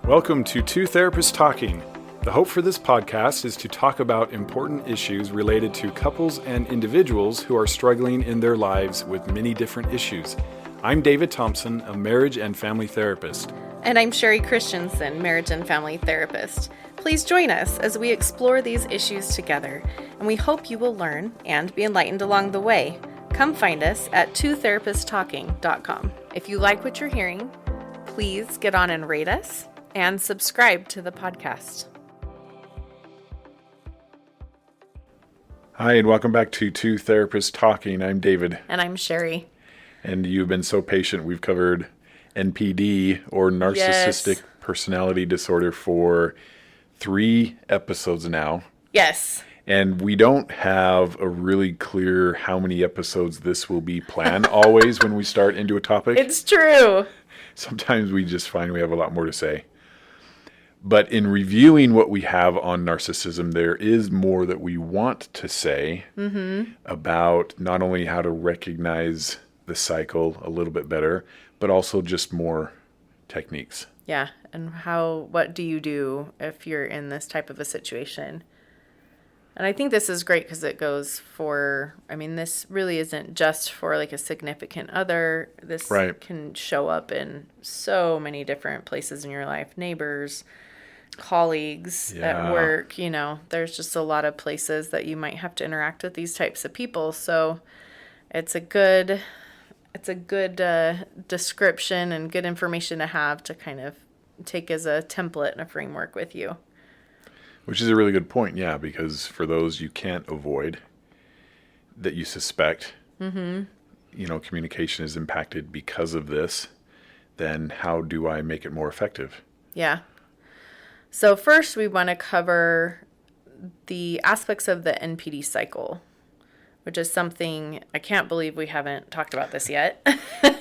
Welcome to Two Therapists Talking. The hope for this podcast is to talk about important issues related to couples and individuals who are struggling in their lives with many different issues. I'm David Thompson, a marriage and family therapist. And I'm Sherie Christensen, marriage and family therapist. Please join us as we explore these issues together, and we hope you will learn and be enlightened along the way. Come find us at twotherapisttalking.com. If you like what you're hearing, please get on and rate us and subscribe to the podcast. Hi, and welcome back to Two Therapists Talking. I'm David. And I'm Sherie. And you've been so patient. We've covered NPD, or narcissistic personality disorder, for 3 episodes now. Yes. And we don't have a really clear how many episodes this will be planned always when we start into a topic. It's true. Sometimes we just find we have a lot more to say. But in reviewing what we have on narcissism, there is more that we want to say about not only how to recognize the cycle a little bit better, but also just more techniques. Yeah. And what do you do if you're in this type of a situation? And I think this is great because it goes for, this really isn't just for like a significant other. This can show up in so many different places in your life. Neighbors, colleagues at work, there's just a lot of places that you might have to interact with these types of people. So it's a good description and good information to have to kind of take as a template and a framework with you. Which is a really good point, because for those you can't avoid, that you suspect, communication is impacted because of this, then how do I make it more effective? Yeah. So first we want to cover the aspects of the NPD cycle, which is something I can't believe we haven't talked about this yet.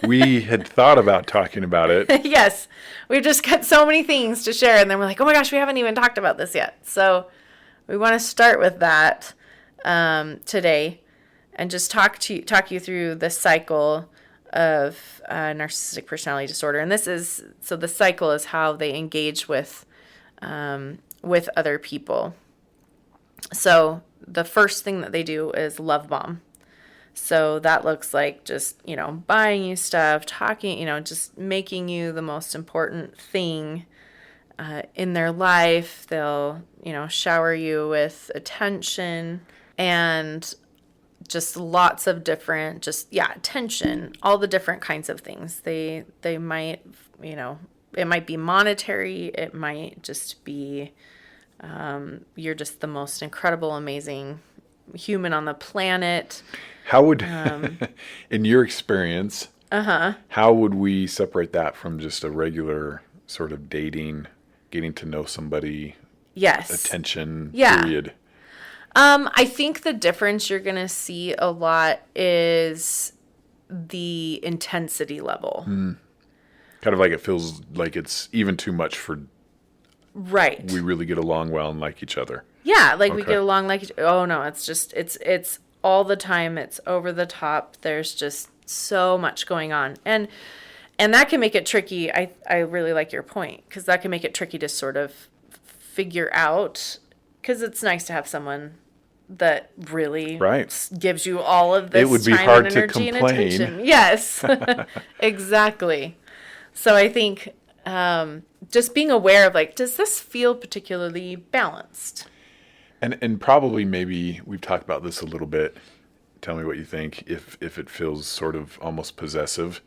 We had thought about talking about it. Yes. We've just got so many things to share, and then we're like, oh my gosh, we haven't even talked about this yet. So we want to start with that today and just talk you through the cycle of narcissistic personality disorder. And the cycle is how they engage with other people. So the first thing that they do is love bomb. So that looks like just, buying you stuff, talking, just making you the most important thing in their life. They'll, shower you with attention and just lots of different, attention, all the different kinds of things. They might, it might be monetary. It might just be, you're just the most incredible, amazing human on the planet. How would, in your experience, how would we separate that from just a regular sort of dating, getting to know somebody, attention period? I think the difference you're going to see a lot is the intensity level. Kind of like it feels like it's even too much for... Right. We really get along well and like each other. Yeah, we get along like... Oh, no, it's just... It's all the time. It's over the top. There's just so much going on. And that can make it tricky. I really like your point, because that can make it tricky to sort of figure out, because it's nice to have someone that really gives you all of this it would be time hard and to energy complain. and attention. Yes, exactly. So I think just being aware of, does this feel particularly balanced? And probably maybe we've talked about this a little bit. Tell me what you think. If it feels sort of almost possessive.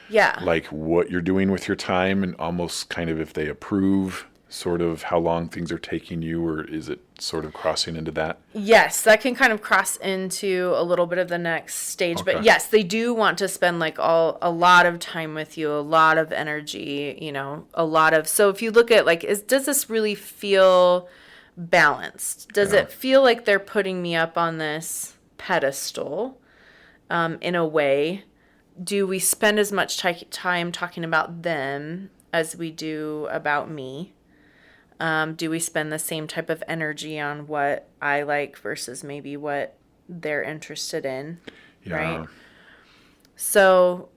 Yeah. Like what you're doing with your time, and almost kind of if they approve sort of how long things are taking you, or is it sort of crossing into that? Yes, that can kind of cross into a little bit of the next stage. Okay. But yes, they do want to spend a lot of time with you, a lot of energy, a lot of... So if you look at does this really feel balanced? Does it feel like they're putting me up on this pedestal in a way? Do we spend as much time talking about them as we do about me? Do we spend the same type of energy on what I like versus maybe what they're interested in? Right? So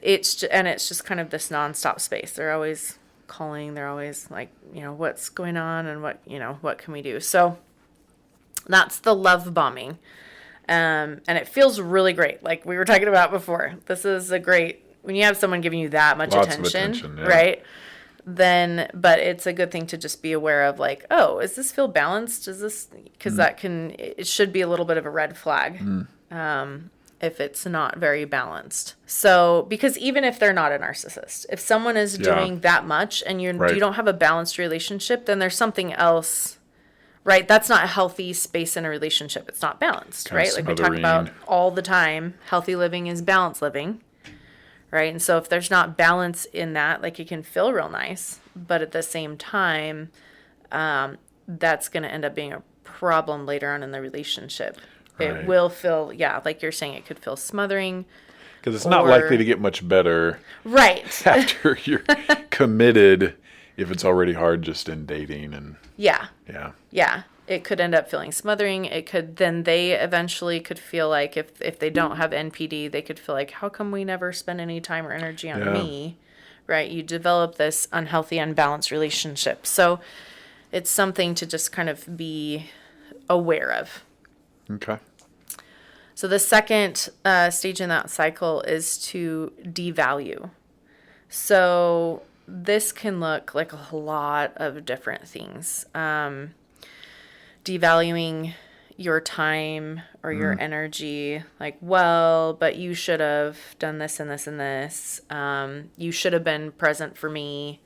it's just kind of this nonstop space. They're always calling. They're always like, what's going on and what can we do? So that's the love bombing. And it feels really great. Like we were talking about before, this is when you have someone giving you that much attention, yeah. right? But it's a good thing to just be aware of, like, oh, does this feel balanced? Because it should be a little bit of a red flag. If it's not very balanced. So, because even if they're not a narcissist, if someone is doing that much and you don't have a balanced relationship, then there's something else, right? That's not a healthy space in a relationship. It's not balanced, right? Like we talk about all the time, healthy living is balanced living, right? And so if there's not balance in that, like it can feel real nice, but at the same time, that's going to end up being a problem later on in the relationship. Right. It will feel, like you're saying, it could feel smothering. Because it's not likely to get much better. Right. After you're committed, if it's already hard just in dating. And Yeah. It could end up feeling smothering. Then they eventually could feel like if they don't have NPD, they could feel like, how come we never spend any time or energy on me? Right. You develop this unhealthy, unbalanced relationship. So it's something to just kind of be aware of. Okay. So the second stage in that cycle is to devalue. So this can look like a lot of different things. Devaluing your time or your energy, like, well, but you should have done this and this and this. You should have been present for me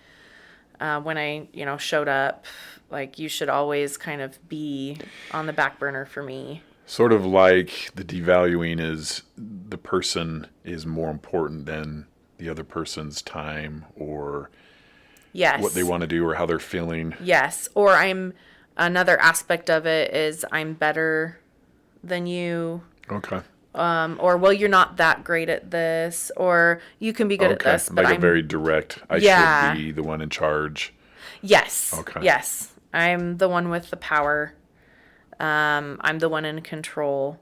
when I, showed up. Like, you should always kind of be on the back burner for me. Sort of like the devaluing is the person is more important than the other person's time or what they want to do or how they're feeling. Yes. Or another aspect of it is I'm better than you. Okay. Or, well, you're not that great at this, or you can be good at this, but I'm very direct. I should be the one in charge. Yes. Okay. Yes. I'm the one with the power. I'm the one in control.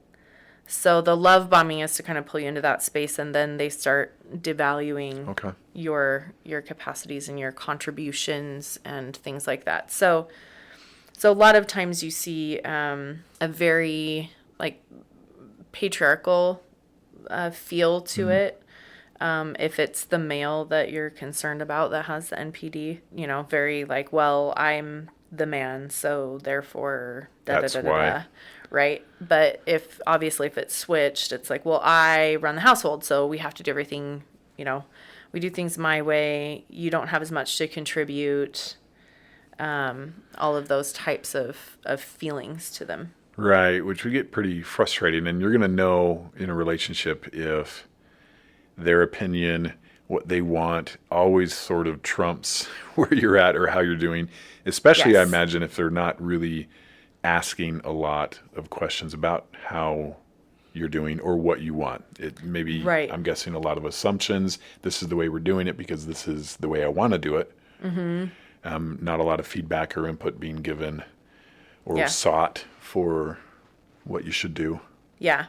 So the love bombing is to kind of pull you into that space, and then they start devaluing your capacities and your contributions and things like that. So a lot of times you see a very like patriarchal feel to it. If it's the male that you're concerned about that has the NPD, very like, well, I'm the man, so therefore that's why. Right? But if it's switched, it's like, well, I run the household, so we have to do everything, we do things my way. You don't have as much to contribute. All of those types of feelings to them. Right, which would get pretty frustrating. And you're going to know in a relationship if their opinion, what they want, always sort of trumps where you're at or how you're doing. Especially, I imagine, if they're not really asking a lot of questions about how you're doing or what you want. It maybe, I'm guessing, a lot of assumptions. This is the way we're doing it because this is the way I want to do it. Mm-hmm. Not a lot of feedback or input being given or sought for what you should do. Yeah.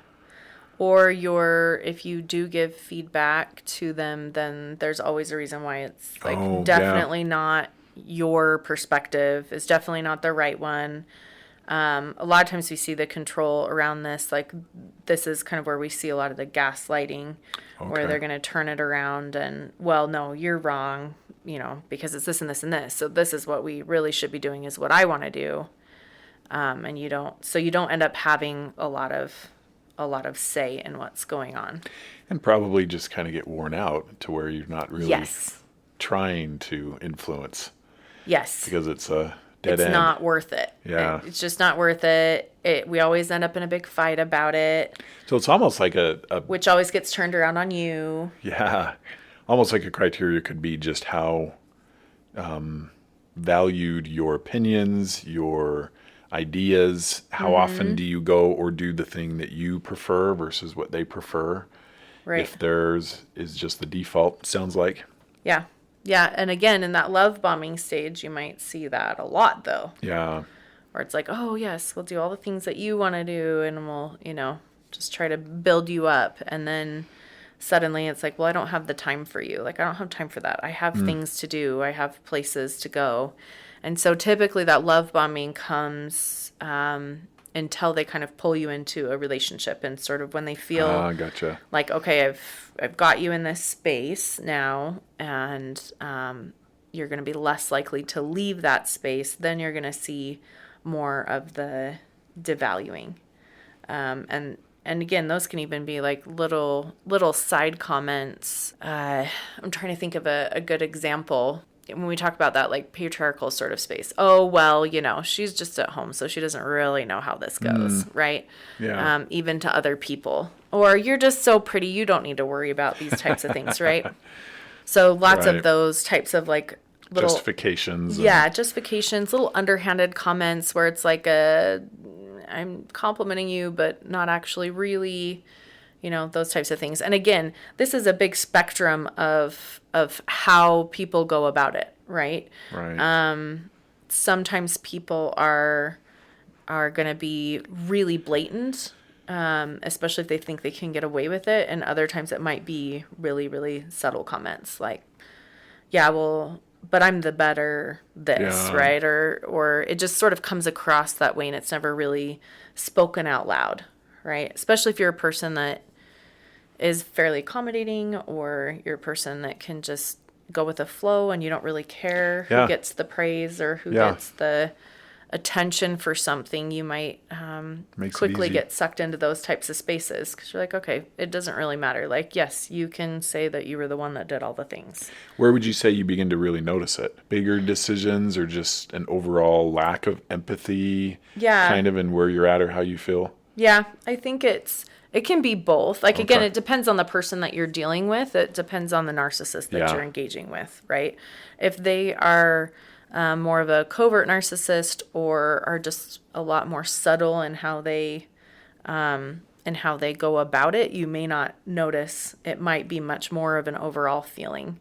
Or if you do give feedback to them, then there's always a reason why it's definitely not your perspective. It's definitely not the right one. A lot of times we see the control around this, like this is kind of where we see a lot of the gaslighting, where they're going to turn it around and, well, no, you're wrong, because it's this and this and this. So this is what we really should be doing is what I want to do. And you don't end up having a lot of say in what's going on. And probably just kind of get worn out to where you're not really trying to influence. Yes. Because it's a dead end. It's not worth it. Yeah. It's just not worth it. We always end up in a big fight about it. So it's almost like which always gets turned around on you. Yeah. Almost like a criteria could be just how valued your opinions, your ideas, how often do you go or do the thing that you prefer versus what they prefer. Right. If theirs is just the default, sounds like. Yeah. Yeah. And again, in that love bombing stage, you might see that a lot, though. Yeah. Where it's like, oh, yes, we'll do all the things that you want to do, and we'll, just try to build you up. And then suddenly it's like, well, I don't have the time for you. Like, I don't have time for that. I have things to do. I have places to go. And so typically that love bombing comes until they kind of pull you into a relationship, and sort of when they feel Gotcha. like, okay, I've got you in this space now, and you're going to be less likely to leave that space, then you're going to see more of the devaluing. And again, those can even be like little side comments. I'm trying to think of a good example when we talk about that, like patriarchal sort of space. Oh, well, she's just at home, so she doesn't really know how this goes, right? Yeah. Even to other people. Or you're just so pretty, you don't need to worry about these types of things, right? So lots of Right. those types of like little Justifications. yeah, justifications, little underhanded comments where it's like I'm complimenting you, but not actually really, those types of things. And again, this is a big spectrum of how people go about it, right? Right. Sometimes people are going to be really blatant, especially if they think they can get away with it. And other times it might be really, really subtle comments like, yeah, well, but I'm the better this, Yeah. right? Or it just sort of comes across that way, and it's never really spoken out loud, right? Especially if you're a person that is fairly accommodating, or you're a person that can just go with the flow and you don't really care who Yeah. gets the praise or who Yeah. gets the attention for something. You might Makes it quickly easy. get sucked into those types of spaces because you're like, okay, it doesn't really matter. Like, yes, you can say that you were the one that did all the things. Where would you say you begin to really notice it? Bigger decisions, or just an overall lack of empathy, Yeah. kind of in where you're at or how you feel? Yeah, I think it can be both. Like, again, Okay. it depends on the person that you're dealing with. It depends on the narcissist that Yeah. you're engaging with, right? If they are more of a covert narcissist, or are just a lot more subtle in how they go about it, you may not notice. It might be much more of an overall feeling.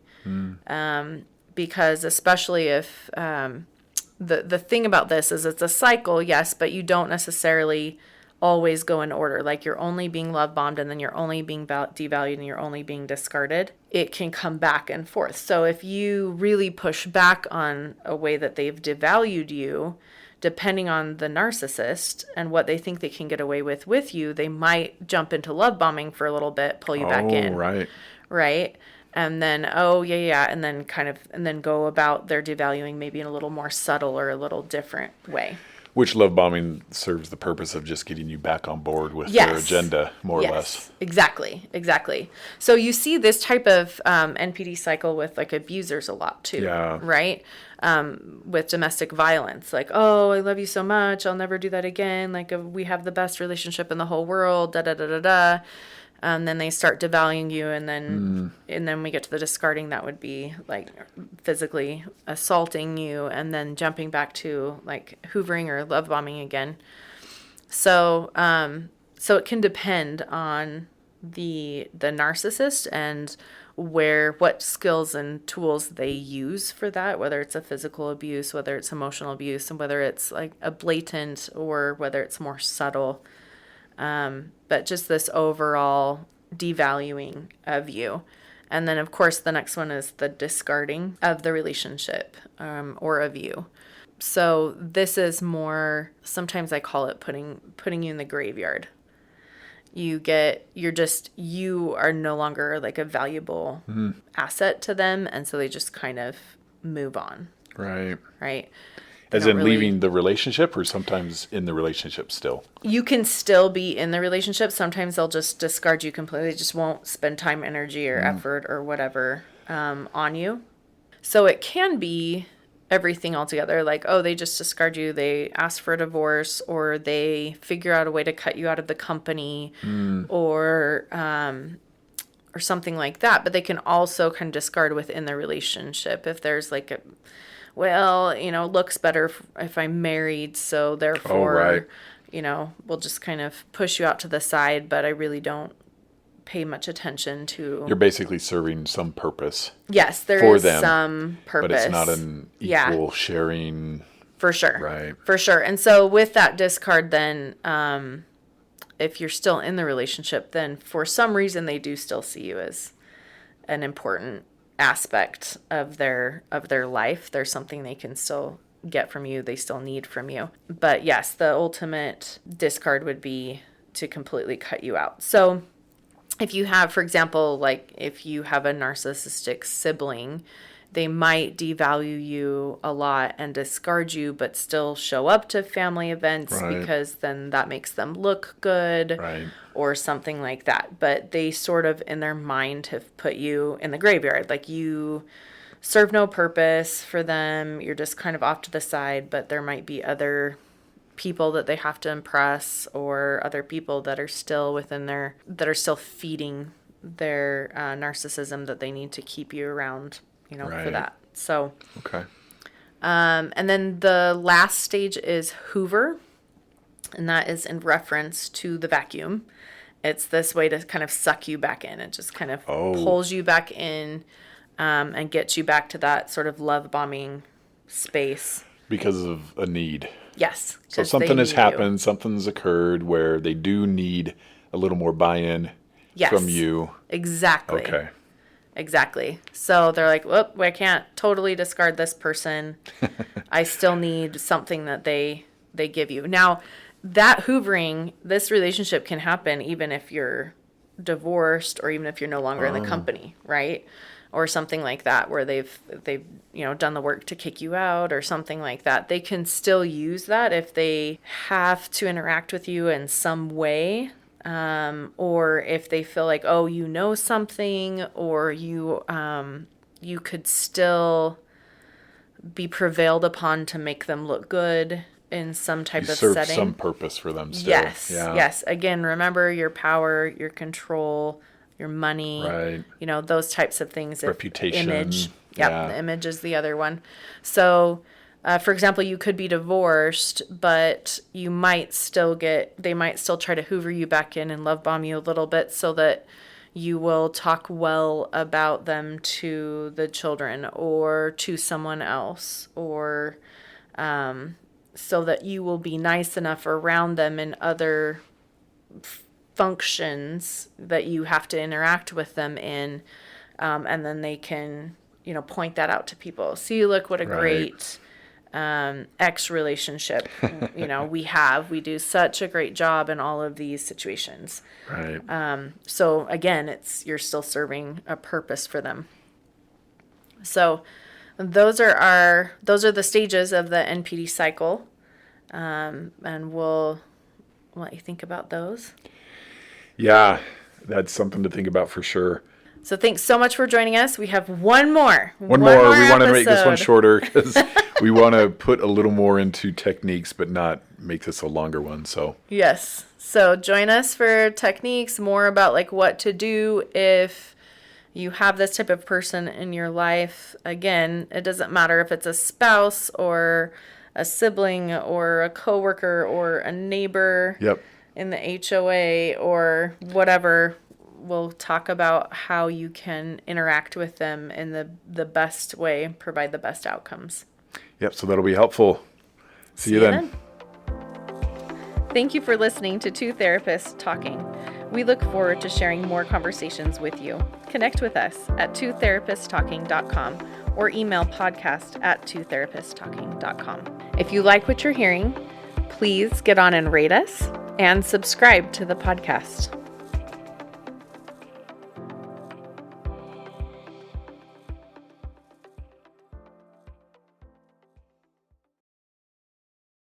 Because especially if the thing about this is it's a cycle, yes, but you don't necessarily always go in order. Like, you're only being love bombed, and then you're only being devalued, and you're only being discarded. It can come back and forth. So if you really push back on a way that they've devalued you, depending on the narcissist and what they think they can get away with you, they might jump into love bombing for a little bit, pull you back in. Right. Right. And then, oh, yeah. And then go about their devaluing maybe in a little more subtle or a little different way. Which love bombing serves the purpose of just getting you back on board with Yes. their agenda, more or Yes, less. exactly. So you see this type of NPD cycle with like abusers a lot too, Yeah. right? With domestic violence, like, oh, I love you so much, I'll never do that again. Like, we have the best relationship in the whole world, da da da da da. And then they start devaluing you, and then we get to the discarding. That would be like physically assaulting you, and then jumping back to like hoovering or love bombing again. So it can depend on the narcissist and what skills and tools they use for that, whether it's a physical abuse, whether it's emotional abuse, and whether it's like a blatant or whether it's more subtle. But just this overall devaluing of you. And then, of course, the next one is the discarding of the relationship, or of you. So this is more, sometimes I call it putting you in the graveyard. You are no longer like a valuable asset to them. And so they just kind of move on. Right. Right. As in leaving the relationship, or sometimes in the relationship still? You can still be in the relationship. Sometimes they'll just discard you completely. They just won't spend time, energy, or effort or whatever on you. So it can be everything altogether. Like, oh, they just discard you. They ask for a divorce, or they figure out a way to cut you out of the company, or something like that. But they can also kind of discard within the relationship if there's like looks better if I'm married, so therefore, right. We'll just kind of push you out to the side, but I really don't pay much attention to. You're basically serving some purpose. Yes, there for is them, some purpose. But it's not an equal sharing. For sure. Right. For sure. And so with that discard, then if you're still in the relationship, then for some reason they do still see you as an important aspect of their life. There's something they can still get from you, they still need from you. But yes, the ultimate discard would be to completely cut you out. So if you have, for example, like if you have a narcissistic sibling, they might devalue you a lot and discard you, but still show up to family events because then that makes them look good or something like that. But they sort of in their mind have put you in the graveyard. Like you serve no purpose for them. You're just kind of off to the side, but there might be other people that they have to impress or other people that are still that are still feeding their narcissism that they need to keep you around, for that. So, okay. And then the last stage is Hoover, and that is in reference to the vacuum. It's this way to kind of suck you back in. It just kind of pulls you back in and gets you back to that sort of love bombing space. Because of a need. Yes. So something has happened, something's occurred where they do need a little more buy-in from you. Exactly. Okay. Exactly. So they're like, whoop, I can't totally discard this person. I still need something that they give you. Now, that hoovering, this relationship can happen even if you're divorced or even if you're no longer in the company, right? Or something like that, where they've done the work to kick you out or something like that. They can still use that if they have to interact with you in some way, or if they feel like, something, or you could still be prevailed upon to make them look good in some type of serve setting. Some purpose for them still. Yes, yes. Again, remember your power, your control, your money, those types of things. Reputation. Image. Yep, the image is the other one. So, for example, you could be divorced, but they might still try to hoover you back in and love bomb you a little bit so that you will talk well about them to the children or to someone else, or so that you will be nice enough around them in other functions that you have to interact with them in, and then they can point that out to people. See, look what a great ex relationship we do such a great job in all of these situations. So again, you're still serving a purpose for them. So those are the stages of the NPD cycle, and we'll let you think about those. Yeah, that's something to think about for sure. So thanks so much for joining us. We have one more. We want to make this one shorter because we want to put a little more into techniques, but not make this a longer one. So yes. So join us for techniques, more about like what to do if you have this type of person in your life. Again, it doesn't matter if it's a spouse or a sibling or a coworker or a neighbor. In the HOA or whatever. We'll talk about how you can interact with them in the best way, provide the best outcomes. Yep, so that'll be helpful. See you then. Thank you for listening to Two Therapists Talking. We look forward to sharing more conversations with you. Connect with us at twotherapisttalking.com or email podcast@twotherapisttalking.com. If you like what you're hearing, please get on and rate us and subscribe to the podcast.